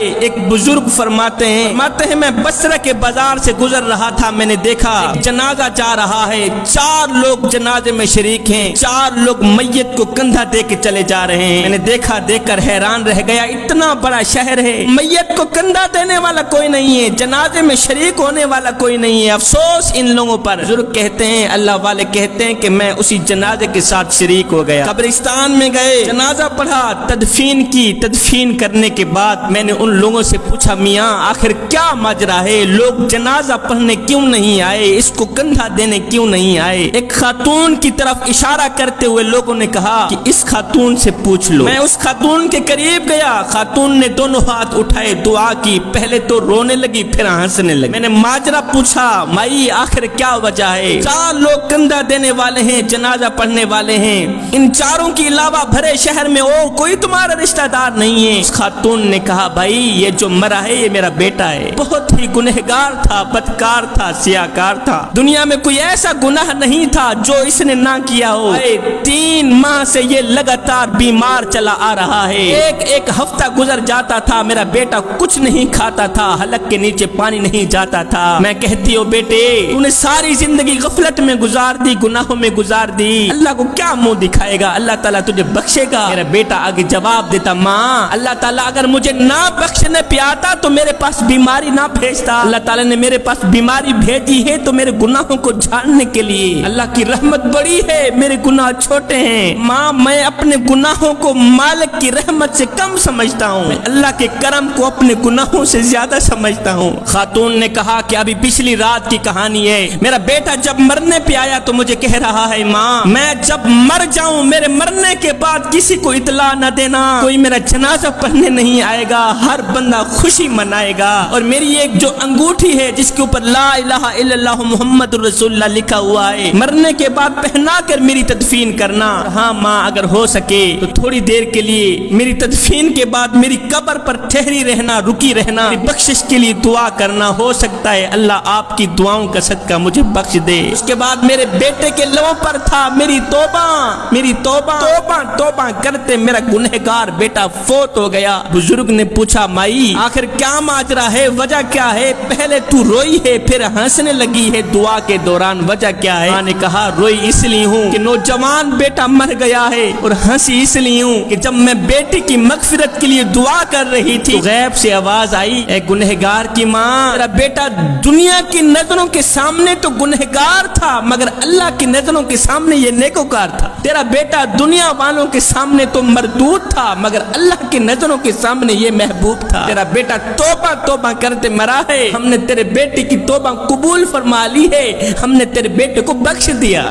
ایک بزرگ فرماتے ہیں میں بصرہ کے بازار سے گزر رہا تھا، میں نے دیکھا ایک جنازہ جا رہا ہے، 4 لوگ جنازے میں شریک ہیں، 4 لوگ میت کو کندھا دے کے چلے جا رہے ہیں۔ میں نے دیکھا، دیکھ کر حیران رہ گیا، اتنا بڑا شہر ہے، میت کو کندھا دینے والا کوئی نہیں ہے، جنازے میں شریک ہونے والا کوئی نہیں ہے، افسوس ان لوگوں پر۔ بزرگ کہتے ہیں، اللہ والے کہتے ہیں کہ میں اسی جنازے کے ساتھ شریک ہو گیا، قبرستان میں گئے، جنازہ پڑھا، تدفین کی، تدفین کرنے کے بعد میں نے ان لوگوں سے پوچھا، میاں آخر کیا ماجرا ہے، لوگ جنازہ پڑھنے کیوں نہیں آئے، اس کو کندھا دینے کیوں نہیں آئے؟ ایک خاتون کی طرف اشارہ کرتے ہوئے لوگوں نے کہا کہ اس خاتون سے پوچھ لو۔ میں اس خاتون کے قریب گیا، خاتون نے دونوں ہاتھ اٹھائے، دعا کی، پہلے تو رونے لگی پھر ہنسنے لگی۔ میں نے ماجرا پوچھا، مائی آخر کیا وجہ ہے؟ 4 لوگ کندھا دینے والے ہیں، جنازہ پڑھنے والے ہیں، ان 4 کے علاوہ بھرے شہر میں اور کوئی تمہارا رشتہ دار نہیں ہے؟ اس خاتون نے کہا، بھائی یہ جو مرا ہے یہ میرا بیٹا ہے، بہت ہی گنہگار تھا، بدکار تھا، سیاکار تھا، دنیا میں کوئی ایسا گناہ نہیں تھا جو اس نے نہ کیا ہو۔ 3 ماہ سے یہ لگاتار بیمار چلا آ رہا ہے، ایک ہفتہ گزر جاتا تھا میرا بیٹا کچھ نہیں کھاتا تھا، حلق کے نیچے پانی نہیں جاتا تھا۔ میں کہتی ہوں بیٹے تو نے ساری زندگی غفلت میں گزار دی، گناہوں میں گزار دی، اللہ کو کیا منہ دکھائے گا؟ اللہ تعالیٰ تجھے بخشے گا؟ میرا بیٹا آگے جواب دیتا، ماں اللہ تعالیٰ اگر مجھے نہ بخشنے پہ آتا تو میرے پاس بیماری نہ بھیجتا، اللہ تعالیٰ نے میرے پاس بیماری بھیجی ہے تو میرے گناہوں کو جھاڑنے کے لیے، اللہ کی رحمت بڑی ہے، میرے گناہ چھوٹے ہیں، ماں میں اپنے گناہوں کو مالک کی رحمت سے کم سمجھتا ہوں، میں اللہ کے کرم کو اپنے گناہوں سے زیادہ سمجھتا ہوں۔ خاتون نے کہا کہ ابھی پچھلی رات کی کہانی ہے، میرا بیٹا جب مرنے پہ آیا تو مجھے کہہ رہا ہے، ماں میں جب مر جاؤں میرے مرنے کے بعد کسی کو اطلاع نہ دینا، کوئی میرا جنازہ پڑھنے نہیں آئے گا، ہر بندہ خوشی منائے گا، اور میری ایک جو انگوٹھی ہے جس کے اوپر لا الہ الا اللہ محمد رسول اللہ لکھا ہوا ہے، مرنے کے بعد پہنا کر میری تدفین کرنا۔ ہاں ماں اگر ہو سکے تو تھوڑی دیر کے لیے میری تدفین کے بعد میری قبر پر ٹھہری رہنا، رکی رہنا، میری بخشش کے لیے دعا کرنا، ہو سکتا ہے اللہ آپ کی دعاؤں کا صدقہ مجھے بخش دے۔ اس کے بعد میرے بیٹے کے لبوں پر تھا، میری توبہ توبہ توبہ کرتے میرا گنہگار بیٹا فوت ہو گیا۔ بزرگ نے پوچھا، مائی آخر کیا ماجرا ہے، وجہ کیا ہے؟ پہلے تو روئی ہے پھر ہنسنے لگی ہے دعا کے دوران، وجہ کیا ہے؟ ماں نے کہا، روئی اس لیے ہوں کہ نوجوان بیٹا مر گیا ہے، اور ہنسی اس لیے ہوں کہ جب میں بیٹی کی مغفرت کے لیے دعا کر رہی تھی تو غیب سے آواز آئی، اے گنہگار کی ماں، تیرا بیٹا دنیا کی نظروں کے سامنے تو گنہگار تھا مگر اللہ کی نظروں کے سامنے یہ نیکوکار تھا، تیرا بیٹا دنیا والوں کے سامنے تو مردود تھا مگر اللہ کی نظروں کے سامنے یہ محبوب تھا، تیرا بیٹا توبہ توبہ کرتے مرا ہے، ہم نے تیرے بیٹے کی توبہ قبول فرما لی ہے، ہم نے تیرے بیٹے کو بخش دیا۔